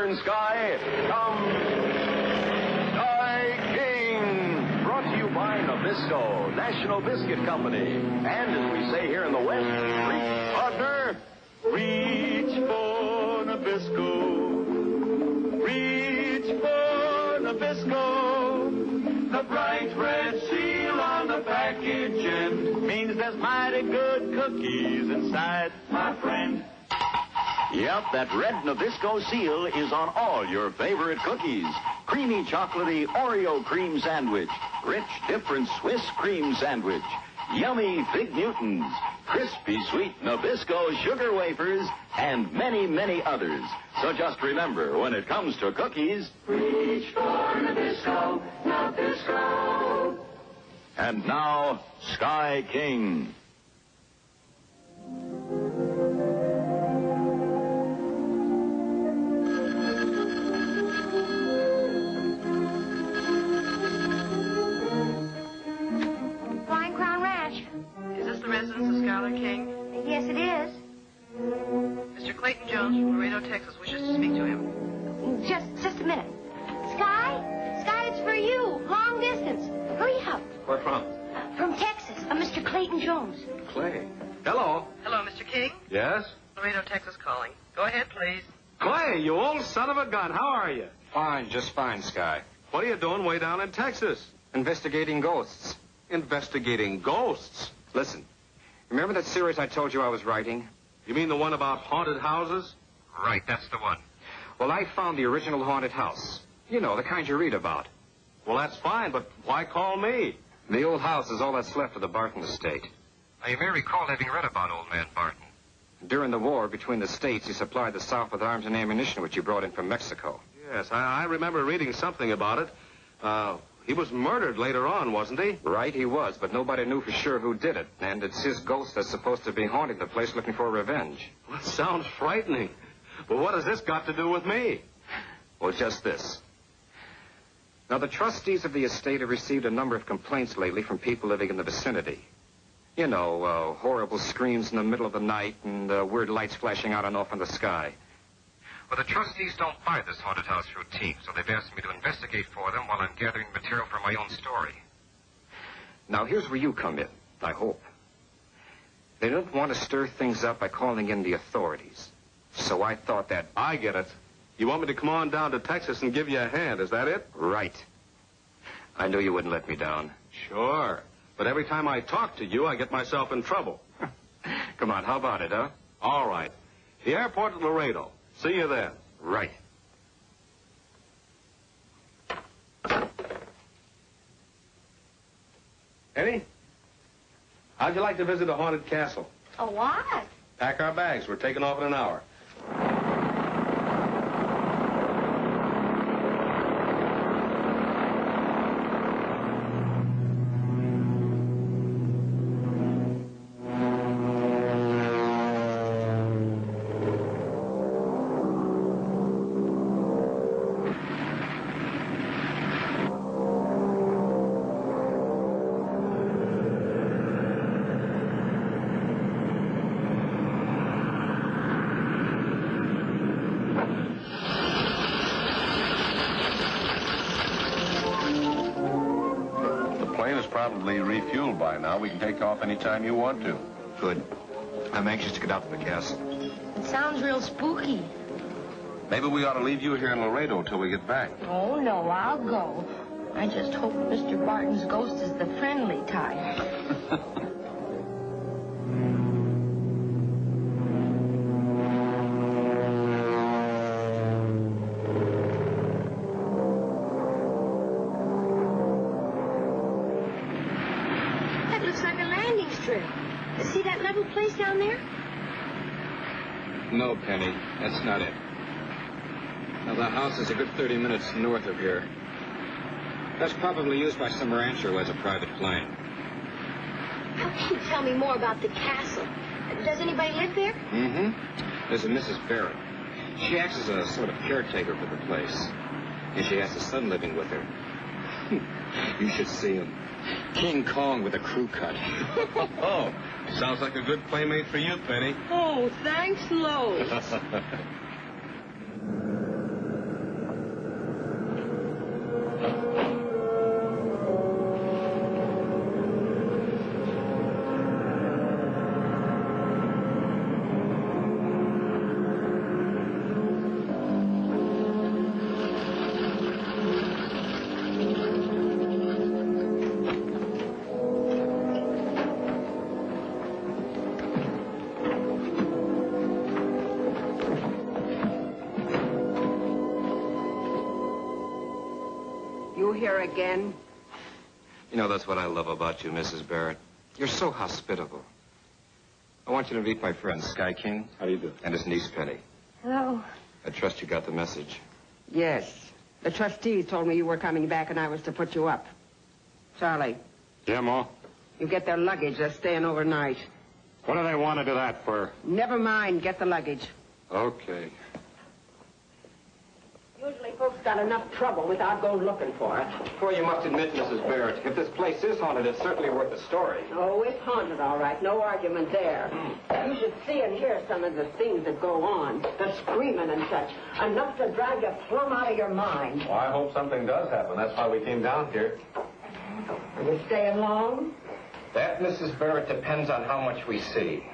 Western sky comes Sky King, brought to you by Nabisco, National Biscuit Company. And as we say here in the West, reach, partner, reach for Nabisco. Reach for Nabisco. The bright red seal on the package end means there's mighty good cookies inside, my friend. Yep, that red Nabisco seal is on all your favorite cookies. Creamy chocolatey Oreo cream sandwich, rich different Swiss cream sandwich, yummy Fig Newtons, crispy sweet Nabisco sugar wafers, and many, many others. So just remember, when it comes to cookies, reach for Nabisco, Nabisco. And now, Sky King. King? Yes, it is. Mr. Clayton Jones from Laredo, Texas wishes to speak to him. Just a minute. Sky, it's for you. Long distance. Hurry up. Where from? From Texas, Mr. Clayton Jones. Clay. Hello. Hello, Mr. King. Yes? Laredo, Texas calling. Go ahead, please. Clay, you old son of a gun. How are you? Fine, just fine, Sky. What are you doing way down in Texas? Investigating ghosts. Investigating ghosts? Listen, remember that series I told you I was writing? You mean the one about haunted houses? Right, that's the one. Well, I found the original haunted house. You know, the kind you read about. Well, that's fine, but why call me? The old house is all that's left of the Barton estate. Now, you may recall having read about old man Barton. During the war between the states, he supplied the South with arms and ammunition, which he brought in from Mexico. Yes, I remember reading something about it. He was murdered later on, wasn't he? Right, he was, but nobody knew for sure who did it. And it's his ghost that's supposed to be haunting the place looking for revenge. Well, that sounds frightening. But what has this got to do with me? Well, just this. Now, the trustees of the estate have received a number of complaints lately from people living in the vicinity. You know, horrible screams in the middle of the night and weird lights flashing out and off in the sky. Well, the trustees don't buy this haunted house routine, so they've asked me to investigate for them while I'm gathering material for my own story. Now, here's where you come in, I hope. They don't want to stir things up by calling in the authorities. So I thought that... I get it. You want me to come on down to Texas and give you a hand, is that it? Right. I knew you wouldn't let me down. Sure. But every time I talk to you, I get myself in trouble. Come on, how about it, huh? All right. The airport at Laredo. See you then. Right. Eddie? How'd you like to visit a haunted castle? A what? Pack our bags. We're taking off in an hour. Probably refueled by now. We can take off anytime you want to. Good. I'm anxious to get out to the castle. It sounds real spooky. Maybe we ought to leave you here in Laredo till we get back. Oh, no, I'll go. I just hope Mr. Barton's ghost is the friendly type. See that level place down there? No, Penny, that's not it. Now, the house is a good 30 minutes north of here. That's probably used by some rancher who has a private plane. How can you tell me more about the castle? Does anybody live there? Mm-hmm. There's a Mrs. Barrett. She acts as a sort of caretaker for the place. And she has a son living with her. You should see him. King Kong with a crew cut. Oh, sounds like a good playmate for you, Penny. Oh, thanks, Lois. here again? You know, that's what I love about you, Mrs. Barrett. You're so hospitable. I want you to meet my friend, Sky King. How do you do? And his niece, Penny. Hello. I trust you got the message. Yes. The trustees told me you were coming back and I was to put you up. Charlie, Yeah, Ma? you get their luggage. They're staying overnight. What do they want to do that for? Never mind. Get the luggage. Okay. Usually folks got enough trouble without going looking for it. Well, you must admit, Mrs. Barrett, if this place is haunted, it's certainly worth a story. Oh, it's haunted, all right. No argument there. You should see and hear some of the things that go on. The screaming and such. Enough to drive you plumb out of your mind. Well, I hope something does happen. That's why we came down here. Are you staying long? That, Mrs. Barrett, depends on how much we see.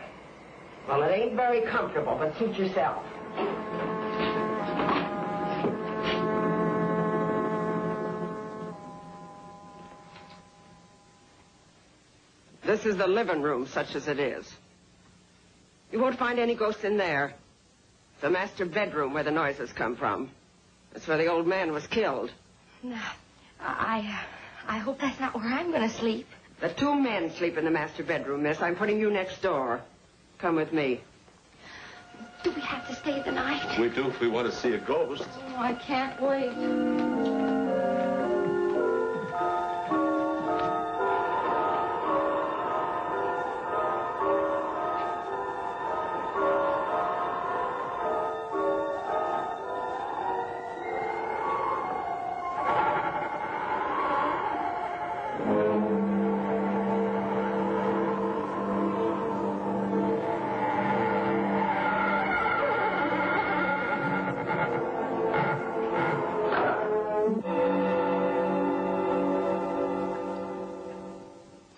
Well, it ain't very comfortable, but suit yourself. This is the living room, such as it is. You won't find any ghosts in there. It's the master bedroom where the noises come from. That's where the old man was killed. No, I hope that's not where I'm going to sleep. The two men sleep in the master bedroom, miss. I'm putting you next door. Come with me. Do we have to stay the night? We do if we want to see a ghost. Oh, I can't wait.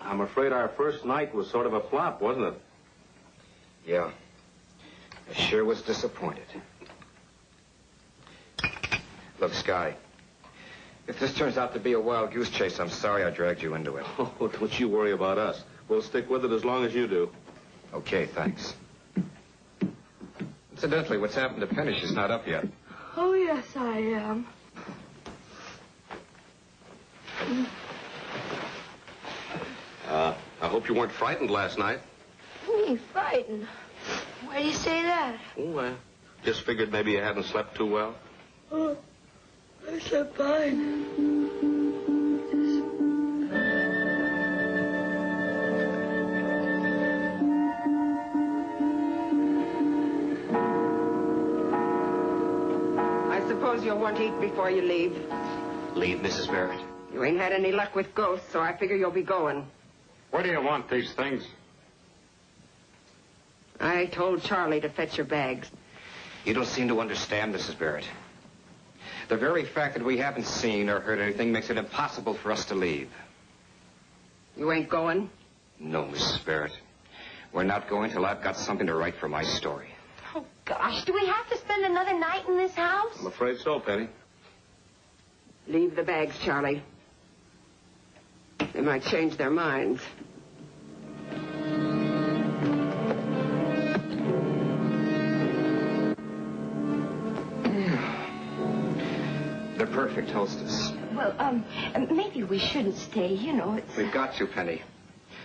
I'm afraid our first night was sort of a flop, wasn't it? Yeah. I sure was disappointed. Look, Sky, if this turns out to be a wild goose chase, I'm sorry I dragged you into it. Oh, don't you worry about us. We'll stick with it as long as you do. Okay, thanks. Incidentally, what's happened to Penny? She's not up yet. Oh, yes, I am. I hope you weren't frightened last night. Me frightened. Why do you say that? Oh, I just figured maybe you hadn't slept too well. Oh, I slept fine. I suppose you'll want to eat before you leave. Leave, Mrs. Barrett. You ain't had any luck with ghosts, so I figure you'll be going. Where do you want these things? I told Charlie to fetch your bags. You don't seem to understand, Mrs. Barrett. The very fact that we haven't seen or heard anything makes it impossible for us to leave. You ain't going? No, Mrs. Barrett. We're not going till I've got something to write for my story. Oh, gosh, do we have to spend another night in this house? I'm afraid so, Penny. Leave the bags, Charlie. They might change their minds. The perfect hostess. Well, maybe we shouldn't stay. You know, it's... We've got to, Penny.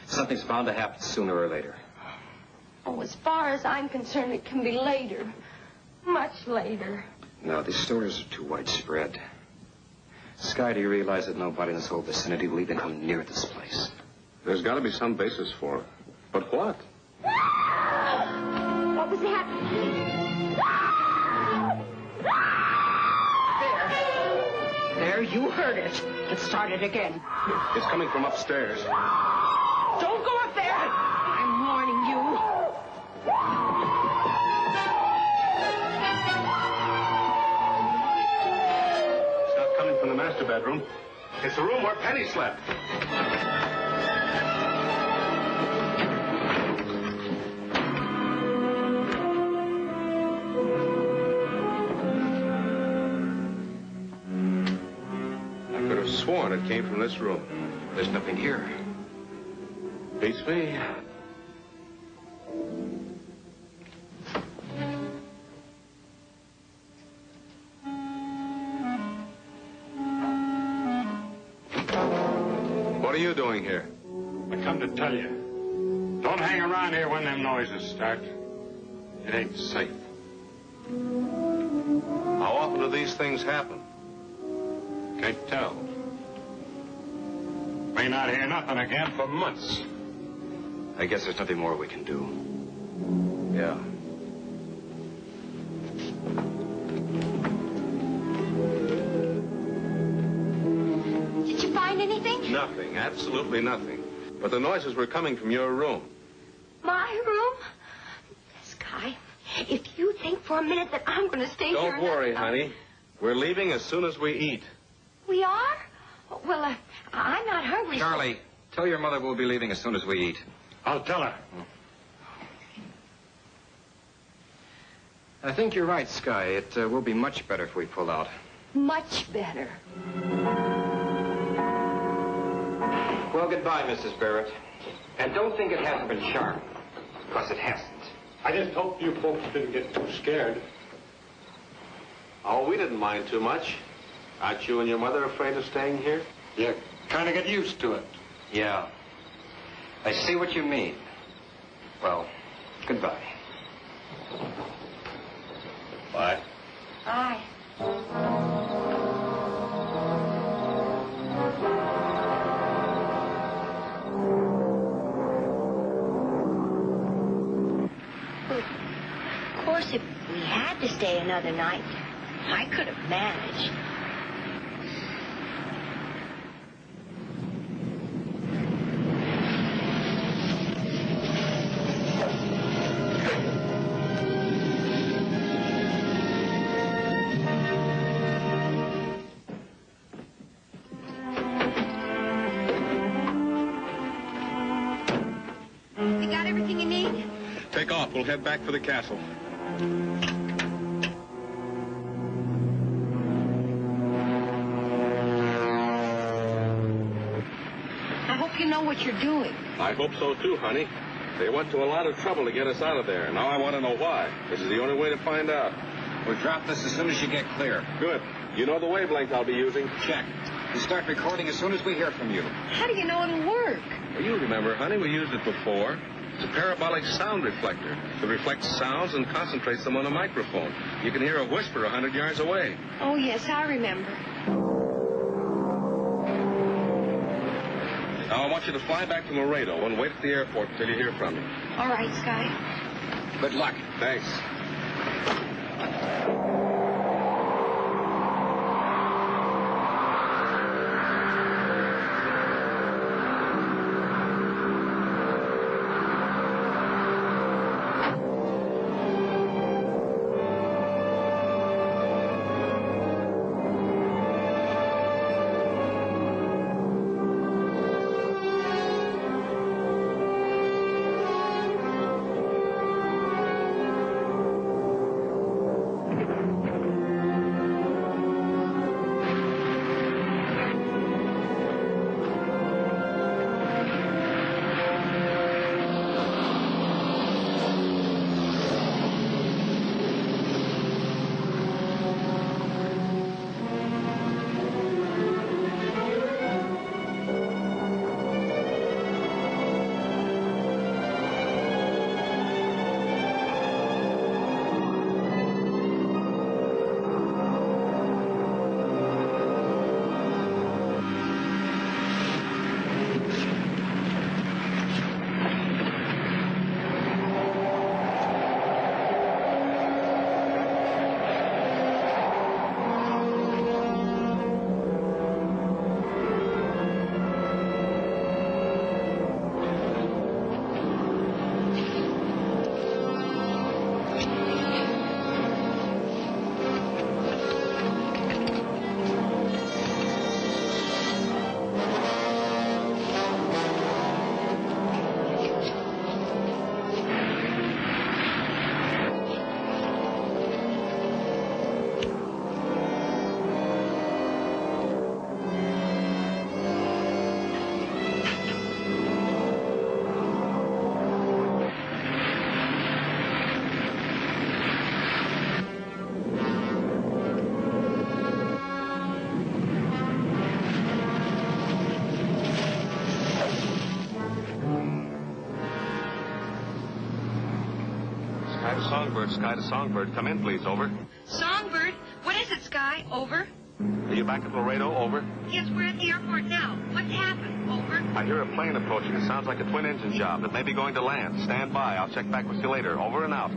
Something's bound to happen sooner or later. Oh, as far as I'm concerned, it can be later. Much later. No, these stories are too widespread. Sky, do you realize that nobody in this whole vicinity will even come near this place? There's got to be some basis for it. But what? What was that? There, you heard it. It started again. It's coming from upstairs. Don't go up there! I'm warning you. It's not coming from the master bedroom. It's the room where Penny slept. I could have sworn it came from this room. There's nothing here. Beats me. are you doing here? I come to tell you. Don't hang around here when them noises start. It ain't safe. How often do these things happen? Can't tell. May not hear nothing again for months. I guess there's nothing more we can do. Yeah. Did you find anything? Nothing. Absolutely nothing. But the noises were coming from your room. My room? Sky, if you think for a minute that I'm going to stay here... Don't worry, honey. We're leaving as soon as we eat. We are? Well, I'm not hungry. Charlie, tell your mother we'll be leaving as soon as we eat. I'll tell her. I think you're right, Sky. It will be much better if we pull out. Much better. Well, goodbye, Mrs. Barrett. And don't think it hasn't been sharp, because it hasn't. I just hope you folks didn't get too scared. Oh, we didn't mind too much. Aren't you and your mother afraid of staying here? You kind of get used to it. Yeah. I see what you mean. Well, goodbye. Bye. Bye. Of course, if we had to stay another night, I could have managed. You got everything you need? Take off. We'll head back for the castle. I hope you know what you're doing. I hope so, too, honey. They went to a lot of trouble to get us out of there. Now I want to know why. This is the only way to find out. We'll drop this as soon as you get clear. Good. You know the wavelength I'll be using? Check. We'll start recording as soon as we hear from you. How do you know it'll work? Well, you remember, honey, we used it before. It's a parabolic sound reflector. It reflects sounds and concentrates them on a microphone. You can hear a whisper 100 yards away. Oh, yes, I remember. Now, I want you to fly back to Laredo and wait at the airport until you hear from me. All right, Sky. Good luck. Thanks. Sky to Songbird, Sky to Songbird. Come in, please. Over. Songbird? What is it, Sky? Over. Are you back at Laredo? Over. Yes, we're at the airport now. What's happened? Over. I hear a plane approaching. It sounds like a twin-engine job. It may be going to land. Stand by. I'll check back with you later. Over and out.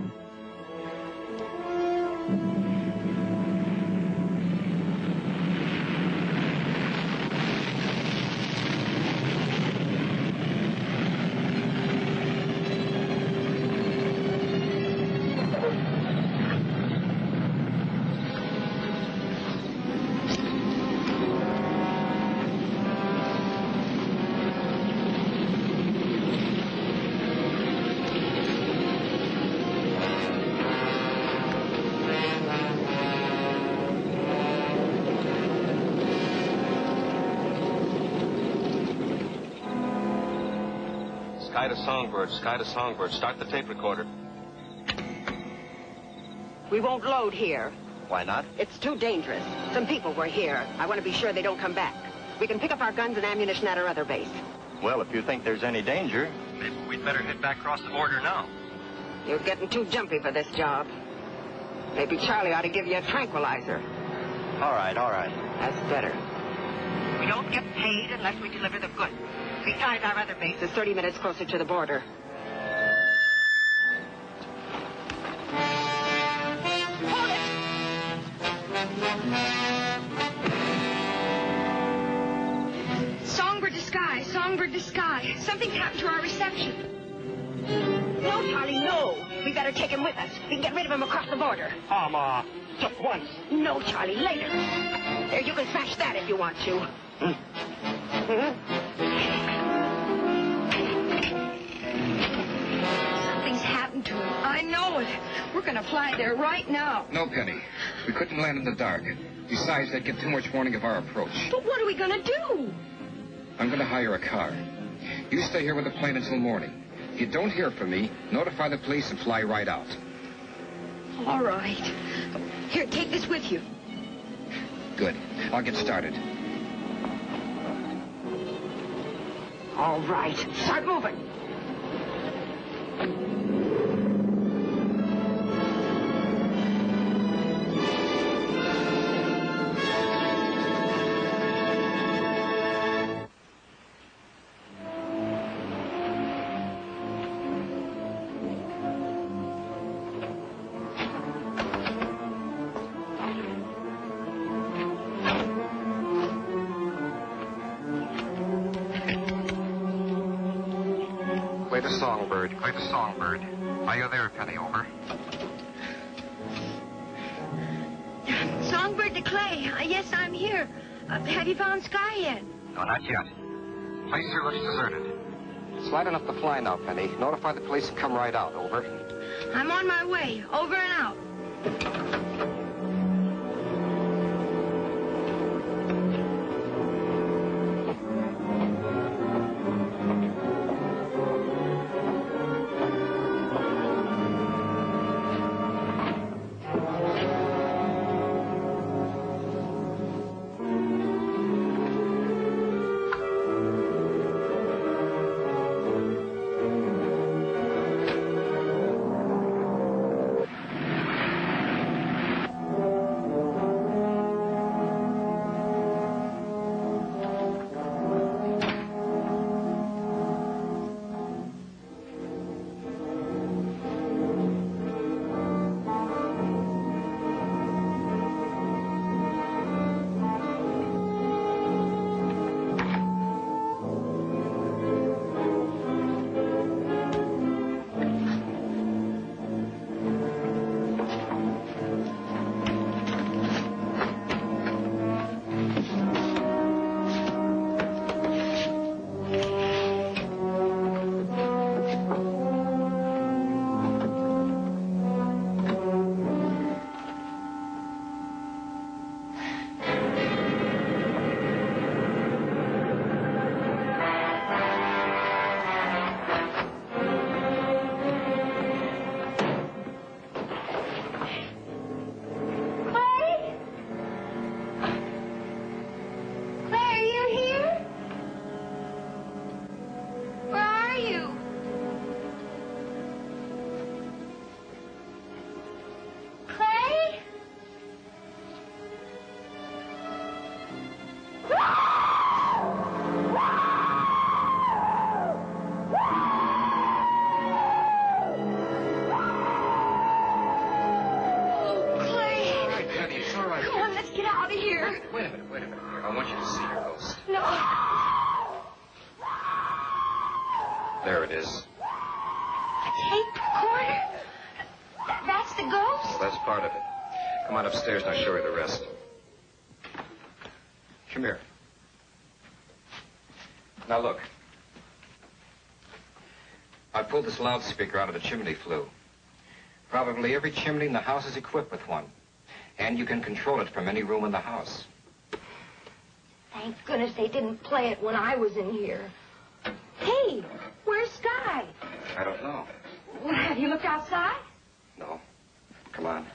Sky to Songbird, Sky to Songbird. Start the tape recorder. We won't load here. Why not? It's too dangerous. Some people were here. I want to be sure they don't come back. We can pick up our guns and ammunition at our other base. Well, if you think there's any danger, maybe we'd better head back across the border now. You're getting too jumpy for this job. Maybe Charlie ought to give you a tranquilizer. All right, all right. That's better. We don't get paid unless we deliver the goods. Besides, our other base is 30 minutes closer to the border. Hold it! Songbird to Sky, Songbird to Sky. Something's happened to our reception. No, Charlie, no. We better take him with us. We can get rid of him across the border. Ma, just once. No, Charlie, later. There, you can smash that if you want to. Something's happened to him. I know it. We're going to fly there right now. No, Penny. We couldn't land in the dark. Besides, they'd get too much warning of our approach. But what are we going to do? I'm going to hire a car. You stay here with the plane until morning. If you don't hear from me, notify the police and fly right out. All right. Here, take this with you. Good. I'll get started. All right. Start moving. Play the Songbird. Play the Songbird. Are you there, Penny? Over. Songbird to Clay. Yes, I'm here. Have you found Sky yet? No, not yet. Place here looks deserted. It's light enough to fly now, Penny. Notify the police and come right out. Over. I'm on my way. Over and out. here. Wait a minute. I want you to see your ghost. No. There it is. A tape recorder? That's the ghost? Well, that's part of it. Come on upstairs and I'll show you the rest. Come here. Now look. I pulled this loudspeaker out of the chimney flue. Probably every chimney in the house is equipped with one. And you can control it from any room in the house. Thank goodness they didn't play it when I was in here. Hey, where's Sky? I don't know. Well, have you looked outside? No. Come on.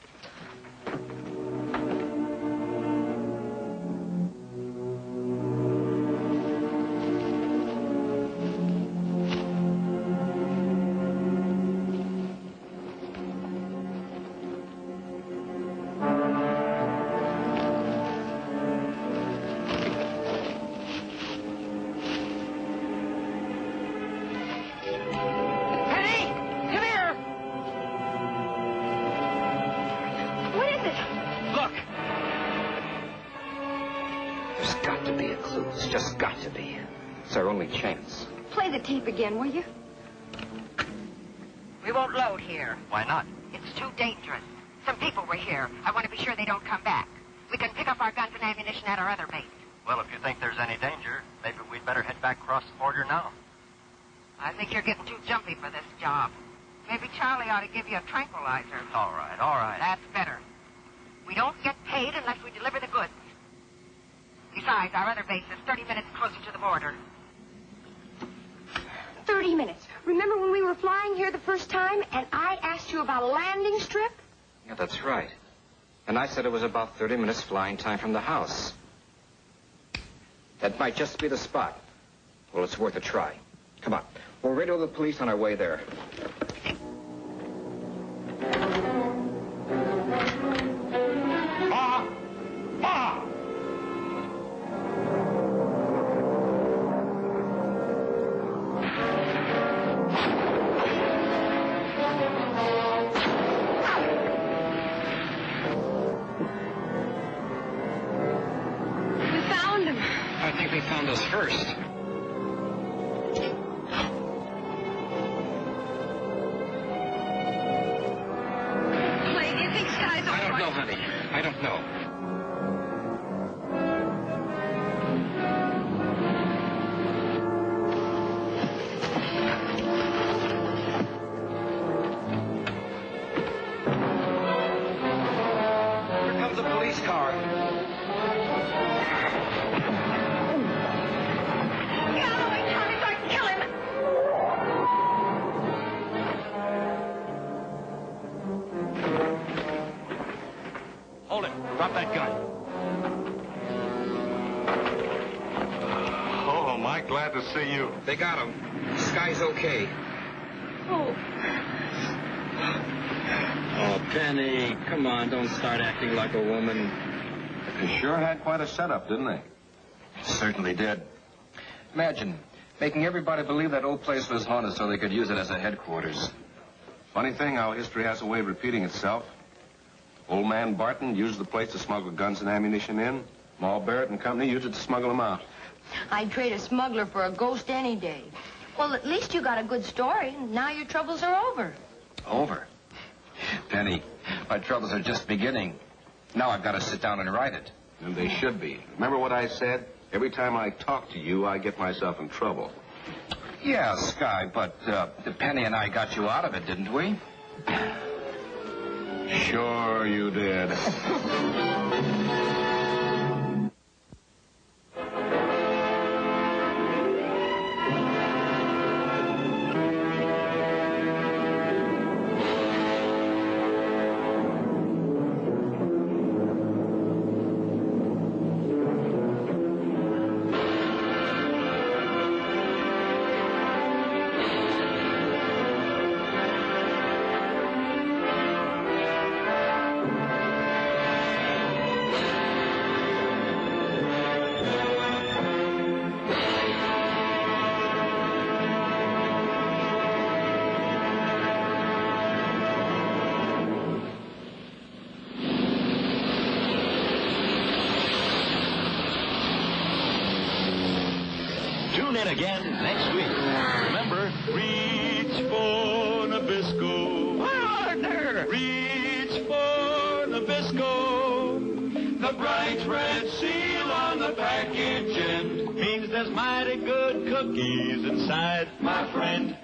Just got to be. It's our only chance. Play the tape again, will you? We won't load here. Why not? It's too dangerous. Some people were here. I want to be sure they don't come back. We can pick up our guns and ammunition at our other base. Well, if you think there's any danger, maybe we'd better head back across the border now. I think you're getting too jumpy for this job. Maybe Charlie ought to give you a tranquilizer. All right. That's better. We don't get paid unless we deliver the goods. Besides, our other base is 30 minutes closer to the border. 30 minutes. Remember when we were flying here the first time and I asked you about a landing strip? Yeah, that's right. And I said it was about 30 minutes flying time from the house. That might just be the spot. Well, it's worth a try. Come on. We'll radio the police on our way there. Found us first. Clay, do you think Sky's all right? I don't know, honey. I don't know. Here comes a police car. Drop that gun. Oh, am I glad to see you. They got him. Sky's okay. Oh. Oh, Penny, come on, don't start acting like a woman. They sure had quite a setup, didn't they? Certainly did. Imagine making everybody believe that old place was haunted so they could use it as a headquarters. Funny thing how history has a way of repeating itself. Old man Barton used the place to smuggle guns and ammunition in. Ma Barrett and company used it to smuggle them out. I'd trade a smuggler for a ghost any day. Well, at least you got a good story, and now your troubles are over. Over? Penny, my troubles are just beginning. Now I've got to sit down and write it. And they should be. Remember what I said? Every time I talk to you, I get myself in trouble. Yeah, Sky, but Penny and I got you out of it, didn't we? Sure you did. Tune in again next week. Remember, reach for Nabisco. Partner! Reach for Nabisco. The bright red seal on the package end means there's mighty good cookies inside, my friend.